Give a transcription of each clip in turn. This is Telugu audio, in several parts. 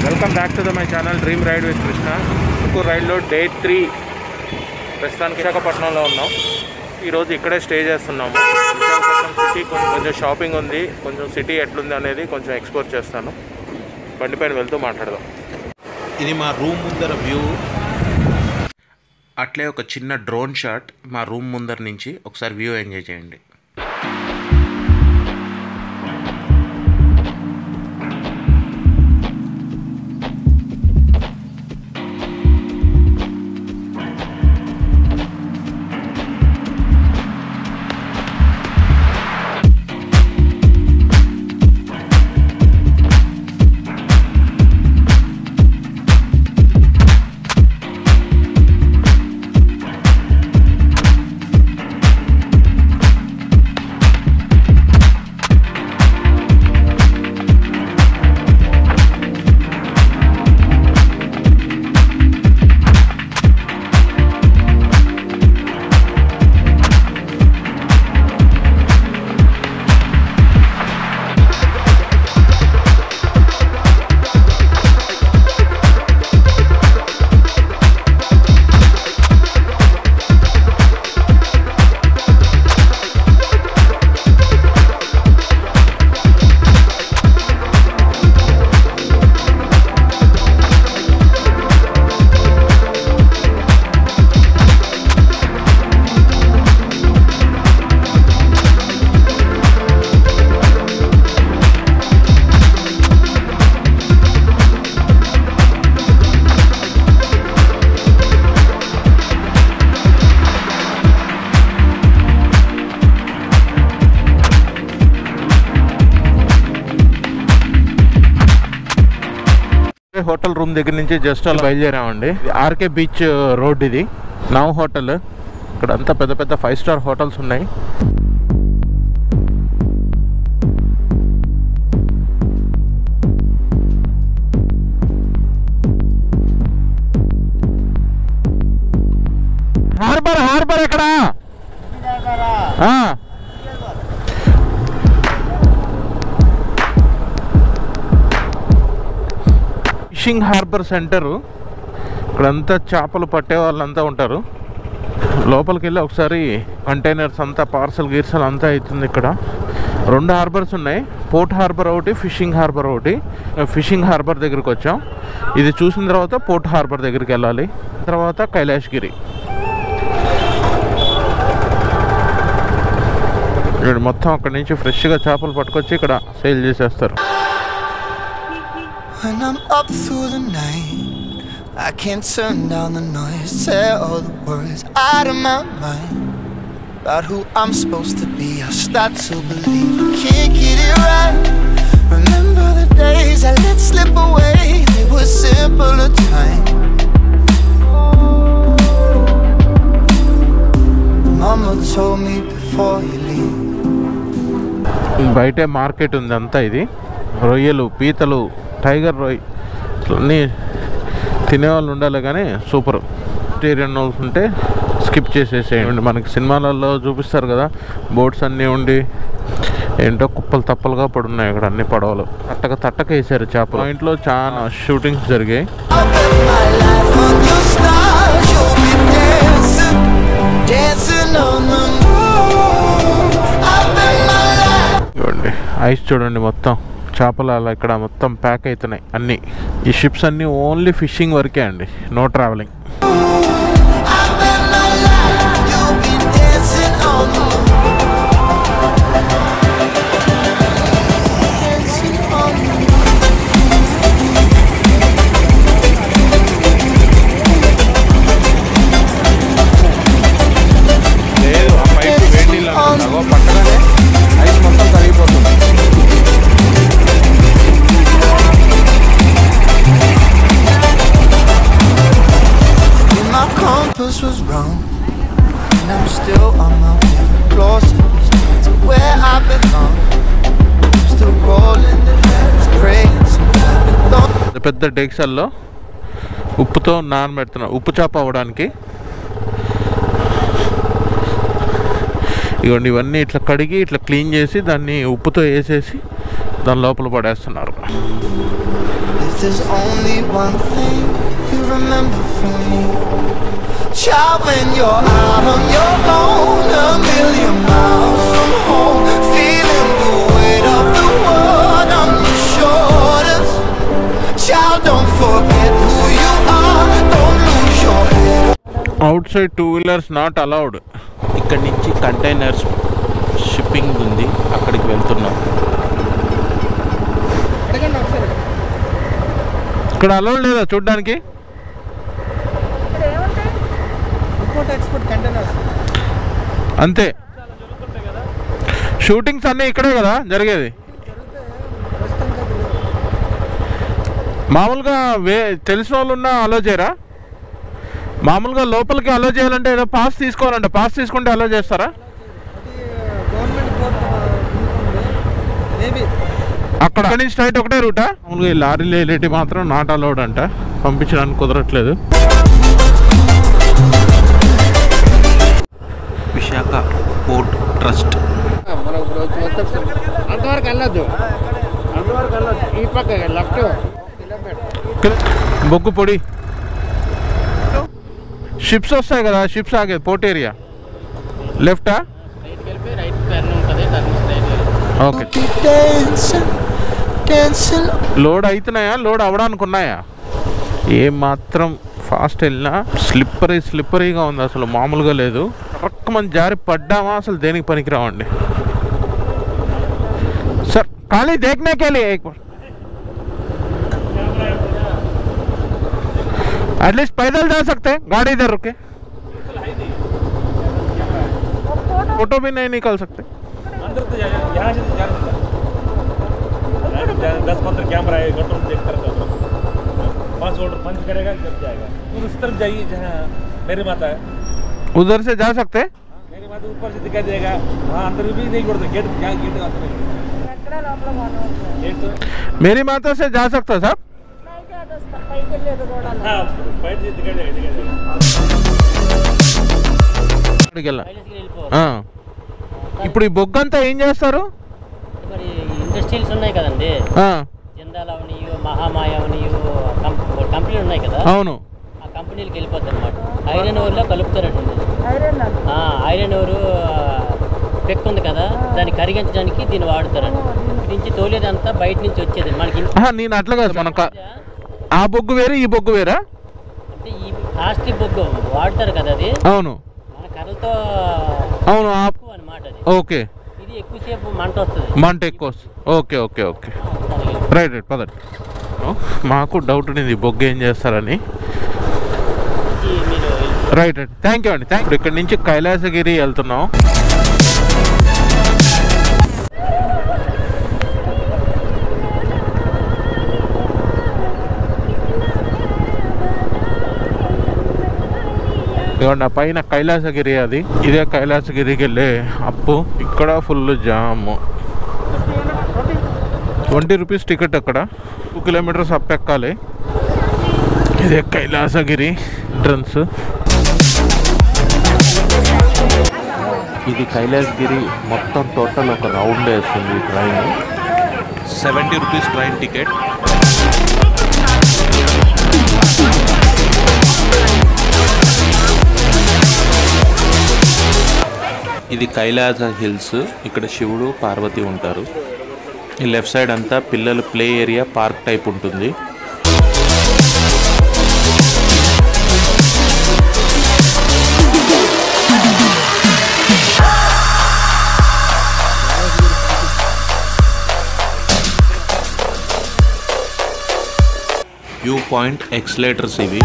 Welcome back to my channel dream ride with Krishna. తుకూర్ రైడ్లో డే 3. ప్రస్తుతానికి విశాఖపట్నంలో ఉన్నాం. ఈరోజు ఇక్కడే స్టే చేస్తున్నాము. విశాఖపట్నం సిటీ కొంచెం షాపింగ్ ఉంది, కొంచెం సిటీ ఎట్లుంది అనేది కొంచెం ఎక్స్ప్లోర్ చేస్తాను. బండి పైన వెళ్తూ మాట్లాడదాం. ఇది మా రూమ్ ముందర వ్యూ. అట్లే ఒక చిన్న డ్రోన్ షాట్ మా రూమ్ ముందర నుంచి. ఒకసారి వ్యూ ఎంజాయ్ చేయండి. హోటల్ రూమ్ దగ్గర నుంచి జస్ట్ అలా బయలుదేరామండి. ఆర్కే బీచ్ రోడ్ ఇది. Now hotel. ఇక్కడ అంతా పెద్ద పెద్ద 5 స్టార్ హోటల్స్ ఉన్నాయి. హార్బర్ ఎక్కడ? Fishing harbour centre. ఇక్కడంతా చేపలు పట్టే వాళ్ళంతా ఉంటారు. లోపలికి వెళ్ళి ఒకసారి కంటైనర్స్ అంతా పార్సల్ గీర్సల్ అంతా అవుతుంది. ఇక్కడ 2 హార్బర్స్ ఉన్నాయి. పోర్ట్ హార్బర్ ఒకటి, ఫిషింగ్ హార్బర్ ఒకటి. ఫిషింగ్ హార్బర్ దగ్గరికి వచ్చాం. ఇది చూసిన తర్వాత పోర్ట్ హార్బర్ దగ్గరికి వెళ్ళాలి. తర్వాత కైలాసగిరి. ఇక్కడ మొత్తం అక్కడి నుంచి ఫ్రెష్గా చేపలు పట్టుకొచ్చి ఇక్కడ సేల్ చేసేస్తారు. When I'm up through the night, I can't turn down the noise. Tear all the worries out of my mind about who I'm supposed to be. I start to believe I can't get it right. Remember the days I let slip away. They were simpler times. Mama told me before you leave. బయటే మార్కెట్ ఉంది అంతా. ఇది రొయ్యలు, పీతలు, టైగర్ రొయ్య అన్నీ తినేవాళ్ళు ఉండాలి. కానీ సూపర్. వెజిటేరియన్ ఉంటే స్కిప్ చేసేసేయండి. మనకి సినిమాలలో చూపిస్తారు కదా, బోట్స్ అన్నీ ఉండి ఏంటో కుప్పలు తప్పలుగా పడున్నాయి. ఇక్కడ అన్ని పడవలు తట్టక వేసారు చేపలు. మా ఇంట్లో చాలా షూటింగ్స్ జరిగాయి. చూడండి ఐస్ చూడండి, మొత్తం చేపలు అలా ఇక్కడ మొత్తం ప్యాక్ అవుతున్నాయి అన్నీ. ఈ షిప్స్ అన్నీ ఓన్లీ ఫిషింగ్ వరకే అండి, నో ట్రావెలింగ్. లేదు ఆ పైపు వేడి పట్టగానే ఐస్ మొత్తం కరిగిపోతుంది. Compass was wrong, and I'm still on my way closer to where I belong. I'm still rolling the dice, praying sometimes. పెద్ద డెక్సల్లో ఉప్పుతో నానబెడుతున్నా, ఉప్పు చేప అవ్వడానికి. ఇవన్నీ ఇవన్నీ ఇట్లా కడిగి ఇట్లా క్లీన్ చేసి దాన్ని ఉప్పుతో వేసేసి దాని లోపల పడేస్తున్నారు. If there's only one thing you remember from me, child, when you're out on your own, a million miles from home, feeling the weight of the world on your shoulders, child, don't forget who you are, don't lose your head. Outside 2-wheelers not allowed. ఇక్కడ నుంచి కంటైనర్స్ షిప్పింగ్ ఉంది, అక్కడికి వెళ్తున్నాం. ఇక్కడ అలౌడ్ లేదా చూడ్డానికి? అంతే. షూటింగ్స్ అన్నీ ఇక్కడే కదా జరిగేది. మామూలుగా తెలిసిన వాళ్ళు ఉన్నా అలో చేయరా? మామూలుగా లోపలికి అలో చేయాలంటే ఏదో పాస్ తీసుకోవాలంట. పాస్ తీసుకుంటే అలో చేస్తారా? అక్కడ నుంచి స్ట్రైట్ ఒకటే రూటా? మామూలుగా ఈ లారీలు వెళ్ళేటి మాత్రం నాట్ అలౌడ్ అంట, పంపించడానికి కుదరట్లేదు. Visakha port trust. అంతవరకు వెళ్ళొద్దు, ఈ పక్క లెఫ్ట్ బొగ్గు పొడి షిప్స్ వస్తాయి కదా, షిప్స్ ఆగేది పోర్ట్ ఏరియా. లెఫ్టా? ఓకే. లోడ్ అవుతున్నాయా? లోడ్ అవ్వడానికి ఉన్నాయా? ఏమాత్రం ఫాస్ట్ వెళ్ళినా స్లిప్పరీగా ఉంది, అసలు మామూలుగా లేదు. పక్క మనం జారి పడ్డామా అసలు దేనికి పనికిరావండి. సార్ ఖాళీ देखने के लिए एक बार एटलीस्ट पैदल जा सकते हैं, गाड़ी इधर रुके, फोटो भी नहीं निकाल सकते. अंदर तो यहाँ से जा 10-15 कैमरा है, गटर चेक करता है, 5 ऑर्डर पंच करेगा जब जाएगा. फिर उस तरफ जाइए जहाँ मेरी माता है, उधर से जा सकते हैं. मेरी माता ऊपर से दिखाई देगा, वहाँ अंदर भी नहीं करते, गेट क्या गेट का गेट तो मेरी माता से जा सकता साहब. हाँ बैठ से दिखाई देगा. ఇప్పుడు ఈ బొగ్గంతా ఏం చేస్తారు? మరి ఇండస్ట్రీస్ ఉన్నాయి కదండి, జిందాల్ అవనియో, మహామాయ అవనియో, కంపెనీలు ఉన్నాయి కదా. అవును. ఆ కంపెనీలకు వెళ్ళిపోతుంది అనమాట. ఐరన్ ఓవర్లో కలుపుతారండి. ఐరన్ ఓవర్ పెక్ ఉంది కదా, దాన్ని కరిగించడానికి దీన్ని వాడుతారండి. నుంచి తోలేదంతా బయట నుంచి వచ్చేది మనకి. నేను అట్లా కాదు, మనకు ఆ బొగ్గు వేరు ఈ బొగ్గు వేరా? అంటే ఈ ప్లాస్టిక్ బొగ్గు వాడతారు కదా, అది అవును మన కర్రలతో అవును అనమాట. అది ఓకే. ఇది ఎక్కువసేపు మంట వస్తుంది, మంట ఎక్కువ వస్తుంది. ఓకే ఓకే ఓకే రైట్ పదండి. మాకు డౌట్ ఉంది బొగ్గు ఏం చేస్తారని. రైట్ థ్యాంక్ యూ అండి. ఇప్పుడు ఇక్కడ నుంచి కైలాసగిరి వెళ్తున్నాం. ఇవ్వండి పైన కైలాసగిరి, అది ఇదే కైలాసగిరికి వెళ్ళే అప్పు. ఇక్కడ ఫుల్ జాము. 20 రూపీస్ టికెట్. అక్కడ 2 కిలోమీటర్స్ అప్ ఎక్కాలి. ఇదే కైలాసగిరి ఎంట్రన్స్. ఇది కైలాసగిరి మొత్తం టోటల్ ఒక రౌండ్ వేస్తుంది ట్రైన్. 70 rupees train ticket. ఇది కైలాస హిల్స్. ఇక్కడ శివుడు పార్వతి ఉంటారు. ఈ లెఫ్ట్ సైడ్ అంతా పిల్లలు ప్లే ఏరియా, పార్క్ టైప్ ఉంటుంది. వ్యూ పాయింట్ ఎక్స్లేటర్స్ ఇవి.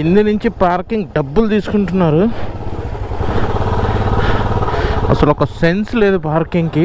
కింద నుంచి పార్కింగ్ డబ్బులు తీసుకుంటున్నారు. అసలు ఒక సెన్స్ లేదు పార్కింగ్కి.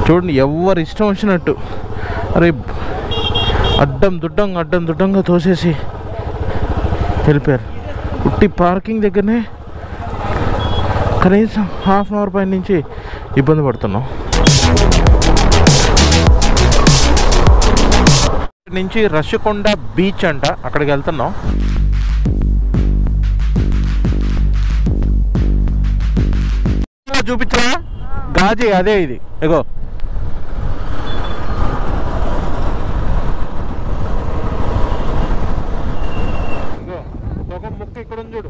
చూడండి ఎవరు ఇష్టం వచ్చినట్టు అరే అడ్డం దుడ్డంగా తోసేసి వెళ్ళిపోయారు. ఉట్టి పార్కింగ్ దగ్గరనే కనీసం హాఫ్ అన్ అవర్ పైన నుంచి ఇబ్బంది పడుతున్నాం. నుంచి రషకొండ బీచ్ అంట, అక్కడికి వెళ్తున్నాం. చూపించరా గాజీ, అదే ఇది ఇగో. ఇక్కడ చూడు,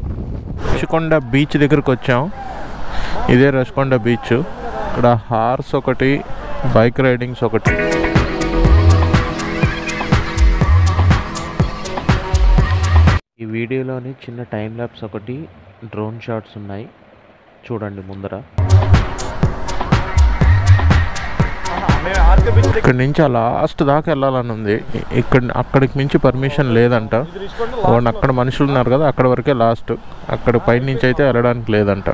రషకొండ బీచ్ దగ్గరకు వచ్చాం. ఇదే రషకొండ బీచ్. ఇక్కడ హార్స్ ఒకటి, బైక్ రైడింగ్స్ ఒకటి. ఈ వీడియోలోని చిన్న టైం ల్యాప్స్ ఒకటి, డ్రోన్ షాట్స్ ఉన్నాయి చూడండి ముందర. ఇక్కడ నుంచి లాస్ట్ దాకా వెళ్ళాలని ఉంది. అక్కడికి మించి పర్మిషన్ లేదంట. అక్కడ మనుషులు ఉన్నారు కదా, అక్కడ వరకే లాస్ట్. అక్కడ పైన నుంచి అయితే వెళ్ళడానికి లేదంట.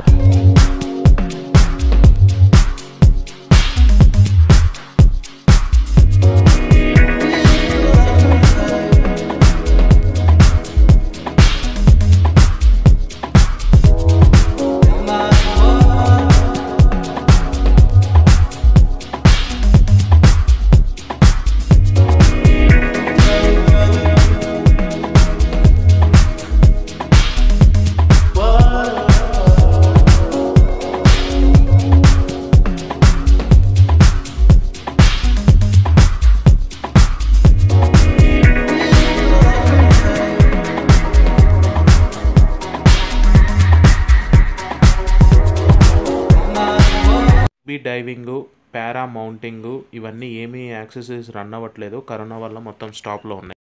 డైవింగ్, పారా మౌంటింగ్ ఇవన్నీ ఏమీ యాక్సెసరీస్ రన్ అవ్వట్లేదు. కరోనా వల్ల మొత్తం స్టాప్లో ఉన్నాయి.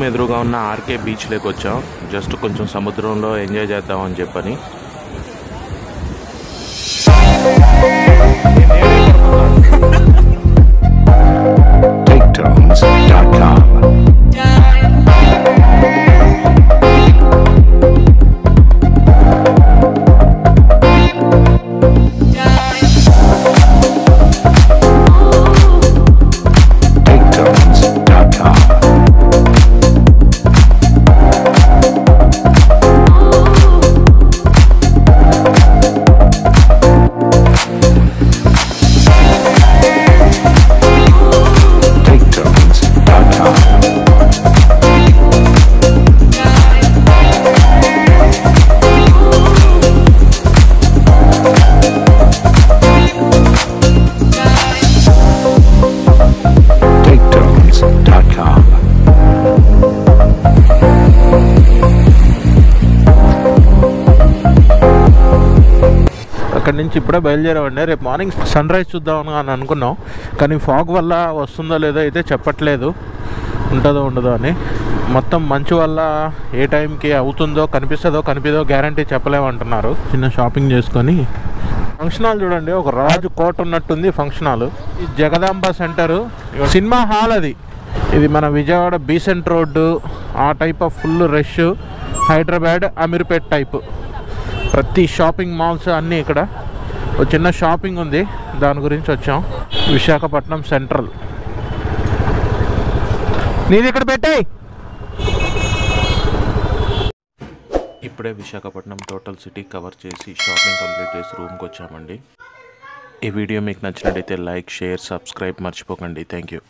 ఎదురుగా ఉన్న ఆర్కే బీచ్లోకి వచ్చాం. జస్ట్ కొంచెం సముద్రంలో ఎంజాయ్ చేద్దామని చెప్పని. అక్కడి నుంచి ఇప్పుడే బయలుదేరామండి. రేపు మార్నింగ్ సన్ రైజ్ చూద్దామని అని అనుకున్నాం, కానీ ఫాగ్ వల్ల వస్తుందో లేదో అయితే చెప్పట్లేదు, ఉంటుందో ఉండదో అని. మొత్తం మంచు వల్ల ఏ టైంకి అవుతుందో కనిపిదో గ్యారంటీ చెప్పలేమంటున్నారు. చిన్న షాపింగ్ చేసుకొని ఫంక్షన్ హాల్ చూడండి, ఒక రాజు కోట ఉన్నట్టుంది ఫంక్షన్ హాల్. ఈ జగదాంబ సెంటరు సినిమా హాల్ అది. ఇది మన విజయవాడ బీసెంట్ రోడ్డు ఆ type of full rush. Hyderabad Ameerpet type ప్రతి షాపింగ్ మాల్స్ అన్నీ ఇక్కడ. ఒక చిన్న షాపింగ్ ఉంది, దాని గురించి వచ్చాం. విశాఖపట్నం సెంట్రల్. నీది ఇక్కడ పెట్టాయి. ఇప్పుడే విశాఖపట్నం టోటల్ సిటీ కవర్ చేసి షాపింగ్ కంప్లీట్ చేసి రూమ్కి వచ్చామండి. ఈ వీడియో మీకు నచ్చినట్టయితే లైక్, షేర్, సబ్స్క్రైబ్ మర్చిపోకండి. Thank you.